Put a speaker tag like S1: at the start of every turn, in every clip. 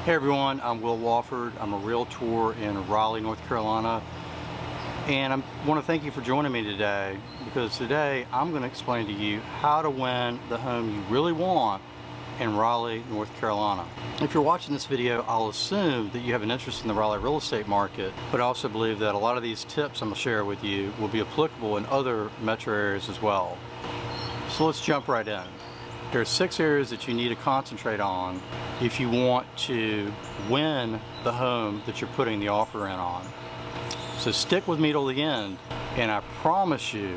S1: Hey everyone, I'm Will Wofford. I'm a realtor in Raleigh, North Carolina, and I want to thank you for joining me today, because today I'm going to explain to you how to win the home you really want in Raleigh, North Carolina. If you're watching this video, I'll assume that you have an interest in the Raleigh real estate market, but I also believe that a lot of these tips I'm going to share with you will be applicable in other metro areas as well. So let's jump right in. There are 6 areas that you need to concentrate on if you want to win the home that you're putting the offer in on. So stick with me till the end, and I promise you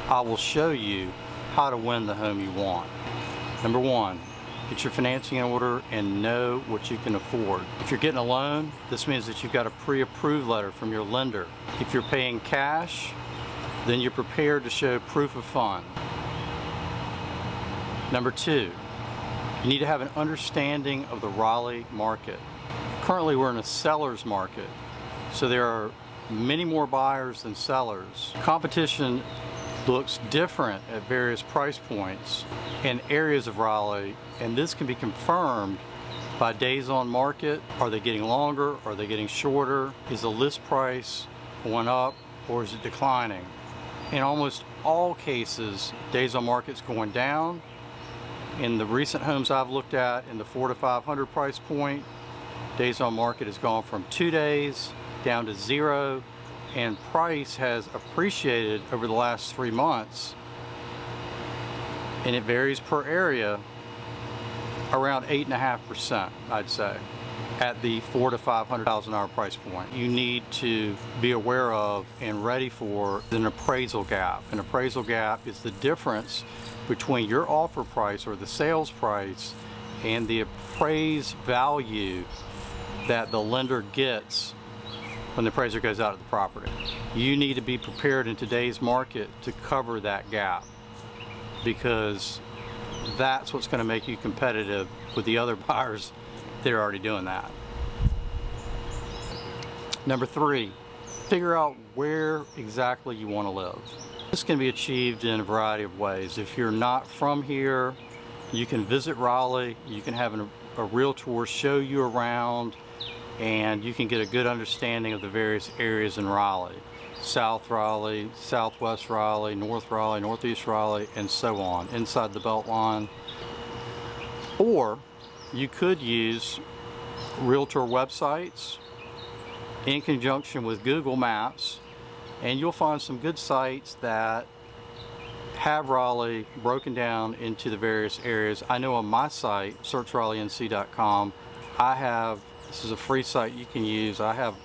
S1: I will show you how to win the home you want. Number 1, get your financing in order and know what you can afford. If you're getting a loan, this means that you've got a pre-approved letter from your lender. If you're paying cash, then you're prepared to show proof of funds. Number 2, you need to have an understanding of the Raleigh market. Currently we're in a seller's market, so there are many more buyers than sellers. Competition looks different at various price points in areas of Raleigh, and this can be confirmed by days on market. Are they getting longer? Are they getting shorter? Is the list price going up or is it declining? In almost all cases, days on market's going down. In the recent homes I've looked at in the 400 to 500 price point, days on market has gone from 2 days down to 0, and price has appreciated over the last 3 months, and it varies per area, around 8.5%, I'd say, at the $400,000 to $500,000 price point. You need to be aware of and ready for an appraisal gap. An appraisal gap is the difference between your offer price or the sales price and the appraised value that the lender gets when the appraiser goes out to the property. You need to be prepared in today's market to cover that gap, because that's what's going to make you competitive with the other buyers that are already doing that. Number 3, figure out where exactly you want to live. This can be achieved in a variety of ways. If you're not from here, you can visit Raleigh, you can have a realtor show you around, and you can get a good understanding of the various areas in Raleigh. South Raleigh, Southwest Raleigh, North Raleigh, Northeast Raleigh, and so on, inside the Beltline. Or you could use realtor websites in conjunction with Google Maps, and you'll find some good sites that have Raleigh broken down into the various areas. I know on my site, searchraleignc.com, this is a free site you can use, I have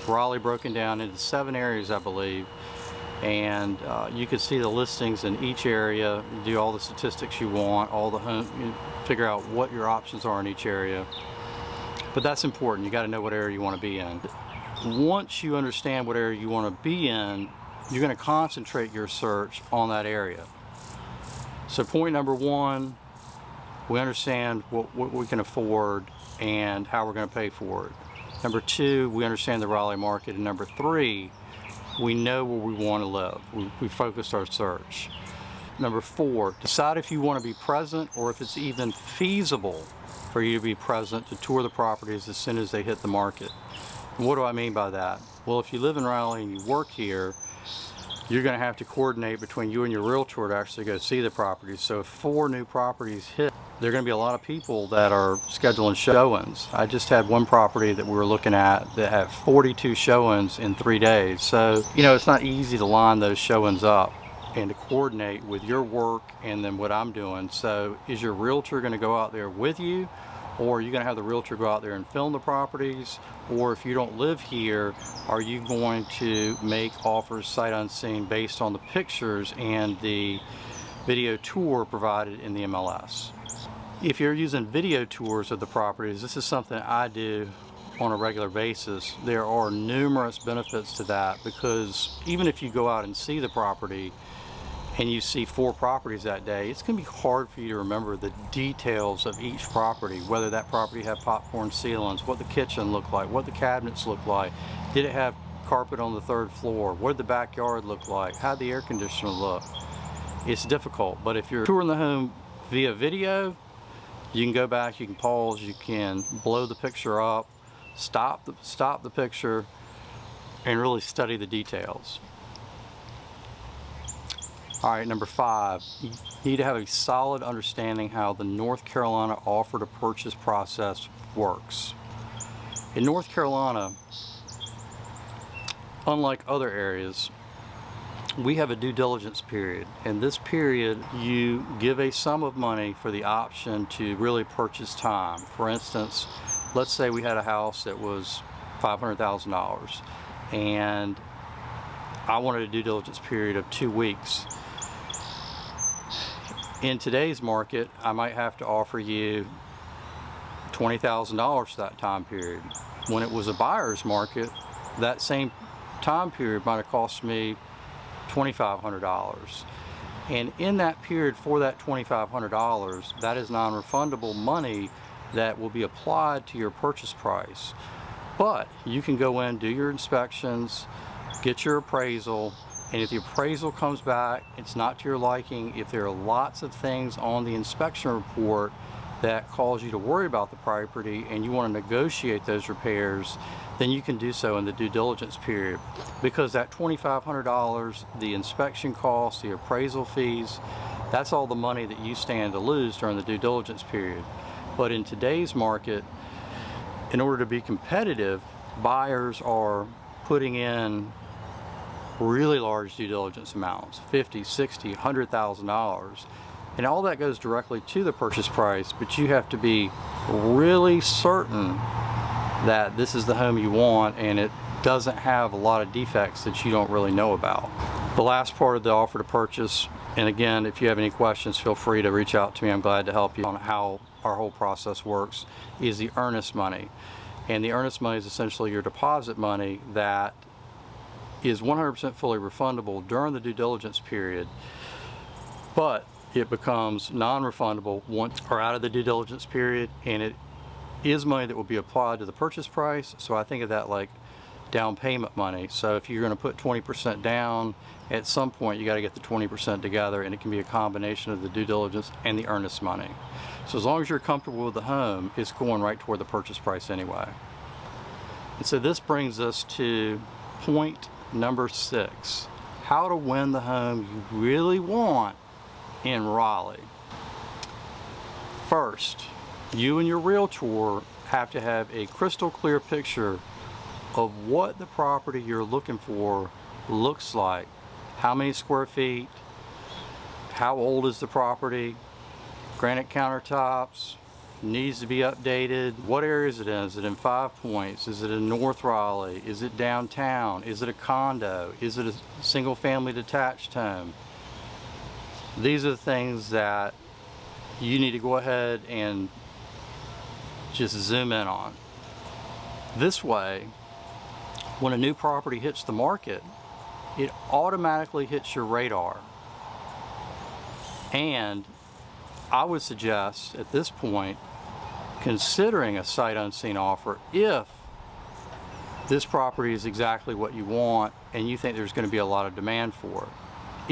S1: Raleigh broken down into 7 areas, I believe, and you can see the listings in each area, do all the statistics you want, all the home, figure out what your options are in each area. But that's important. You got to know what area you want to be in. Once you understand what area you want to be in, you're going to concentrate your search on that area. So point number 1, we understand what we can afford and how we're going to pay for it. Number 2, we understand the Raleigh market. And number 3, we know where we want to live. We focused our search. Number 4, decide if you want to be present or if it's even feasible for you to be present to tour the properties as soon as they hit the market. And what do I mean by that? Well, if you live in Raleigh and you work here, you're going to have to coordinate between you and your realtor to actually go see the properties. So if 4 new properties hit, there are going to be a lot of people that are scheduling showings. I just had one property that we were looking at that had 42 showings in 3 days. So, it's not easy to line those showings up and to coordinate with your work and then what I'm doing. So is your realtor going to go out there with you, or are you going to have the realtor go out there and film the properties? Or if you don't live here, are you going to make offers sight unseen based on the pictures and the video tour provided in the MLS? If you're using video tours of the properties, this is something I do on a regular basis. There are numerous benefits to that, because even if you go out and see the property and you see 4 properties that day, it's going to be hard for you to remember the details of each property, whether that property had popcorn ceilings, what the kitchen looked like, what the cabinets looked like, did it have carpet on the 3rd floor, what did the backyard look like, how did the air conditioner look. It's difficult, but if you're touring the home via video, You can go back, you can pause, you can blow the picture up, stop the picture, and really study the details. All right, number 5, you need to have a solid understanding how the North Carolina offer to purchase process works. In North Carolina, unlike other areas, we have a due diligence period. In this period, you give a sum of money for the option to really purchase time. For instance, let's say we had a house that was $500,000 and I wanted a due diligence period of 2 weeks. In today's market, I might have to offer you $20,000 for that time period. When it was a buyer's market, that same time period might have cost me $2,500. And in that period, for that $2,500, that is non-refundable money that will be applied to your purchase price. But you can go in, do your inspections, get your appraisal, and if the appraisal comes back, it's not to your liking, if there are lots of things on the inspection report that cause you to worry about the property and you want to negotiate those repairs, then you can do so in the due diligence period. Because that $2,500, the inspection costs, the appraisal fees, that's all the money that you stand to lose during the due diligence period. But in today's market, in order to be competitive, buyers are putting in really large due diligence amounts, $50,000, $60,000, $100,000. And all that goes directly to the purchase price, but you have to be really certain that this is the home you want and it doesn't have a lot of defects that you don't really know about. The last part of the offer to purchase, and again, if you have any questions, feel free to reach out to me. I'm glad to help you on how our whole process works, is the earnest money. And the earnest money is essentially your deposit money that is 100% fully refundable during the due diligence period, but it becomes non-refundable once we're out of the due diligence period, and it is money that will be applied to the purchase price. So I think of that like down payment money. So if you're going to put 20% down, at some point you got to get the 20% together, and it can be a combination of the due diligence and the earnest money. So as long as you're comfortable with the home, it's going right toward the purchase price anyway. And so this brings us to point number 6, how to win the home you really want in Raleigh. First, you and your realtor have to have a crystal clear picture of what the property you're looking for looks like. How many square feet? How old is the property? Granite countertops? Needs to be updated. What area is it in? Is it in 5 Points? Is it in North Raleigh? Is it downtown? Is it a condo? Is it a single family detached home? These are the things that you need to go ahead and just zoom in on. This way, when a new property hits the market, it automatically hits your radar. And I would suggest at this point considering a sight unseen offer if this property is exactly what you want and you think there's going to be a lot of demand for it.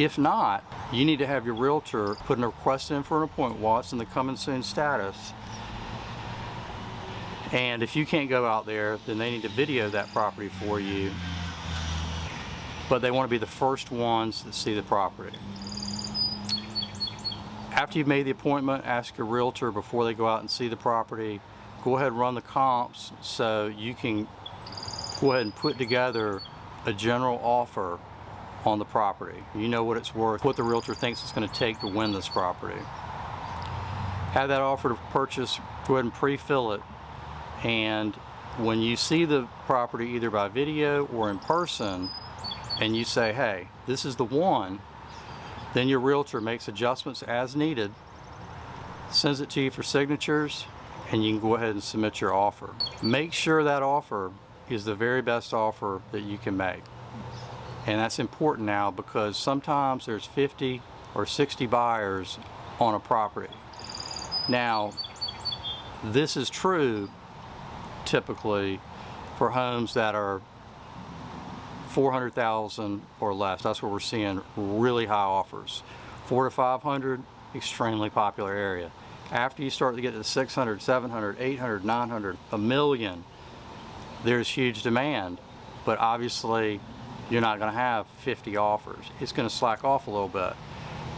S1: If not, you need to have your realtor put a request in for an appointment while it's in the coming soon status. And if you can't go out there, then they need to video that property for you. But they want to be the first ones that see the property. After you've made the appointment, ask your realtor before they go out and see the property, go ahead and run the comps so you can go ahead and put together a general offer on the property. You know what it's worth, what the realtor thinks it's going to take to win this property. Have that offer to purchase, go ahead and pre-fill it, and when you see the property either by video or in person and you say, hey, this is the one, then your realtor makes adjustments as needed, sends it to you for signatures, and you can go ahead and submit your offer. Make sure that offer is the very best offer that you can make. And that's important now because sometimes there's 50 or 60 buyers on a property. Now, this is true typically for homes that are $400,000 or less. That's where we're seeing really high offers. $400 to $500, extremely popular area. After you start to get to 600, 700, 800, 900, a million, there's huge demand. But obviously, you're not going to have 50 offers. It's going to slack off a little bit.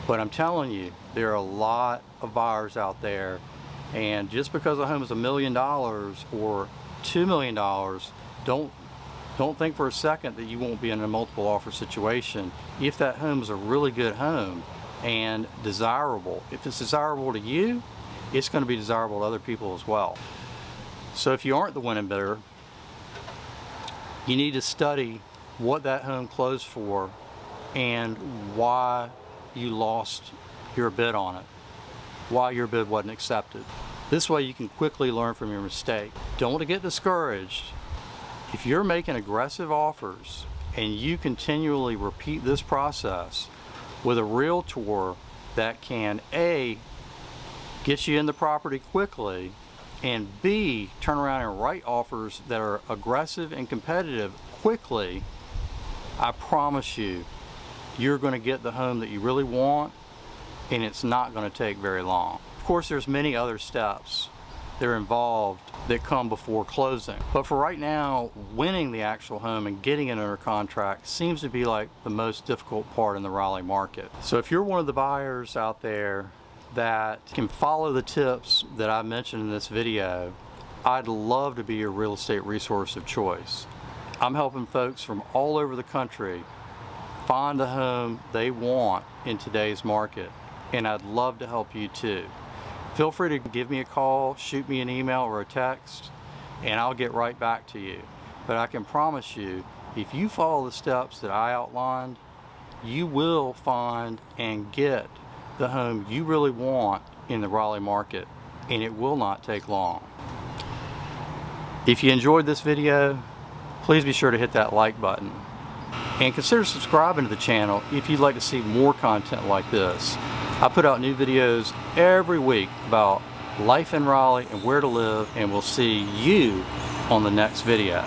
S1: But I'm telling you, there are a lot of buyers out there, and just because a home is $1 million or $2 million, don't think for a second that you won't be in a multiple offer situation. If that home is a really good home and desirable, if it's desirable to you, it's going to be desirable to other people as well. So if you aren't the winning bidder, you need to study what that home closed for and why you lost your bid on it, why your bid wasn't accepted. This way you can quickly learn from your mistake. Don't get discouraged. If you're making aggressive offers and you continually repeat this process with a realtor that can A, get you in the property quickly, and B, turn around and write offers that are aggressive and competitive quickly, I promise you, you're going to get the home that you really want, and it's not going to take very long. Of course, there's many other steps that are involved that come before closing. But for right now, winning the actual home and getting it under contract seems to be like the most difficult part in the Raleigh market. So if you're one of the buyers out there that can follow the tips that I mentioned in this video, I'd love to be your real estate resource of choice. I'm helping folks from all over the country find the home they want in today's market, and I'd love to help you too. Feel free to give me a call, shoot me an email or a text, and I'll get right back to you. But I can promise you, if you follow the steps that I outlined, you will find and get the home you really want in the Raleigh market, and it will not take long. If you enjoyed this video, please be sure to hit that like button and consider subscribing to the channel if you'd like to see more content like this. I put out new videos every week about life in Raleigh and where to live, and we'll see you on the next video.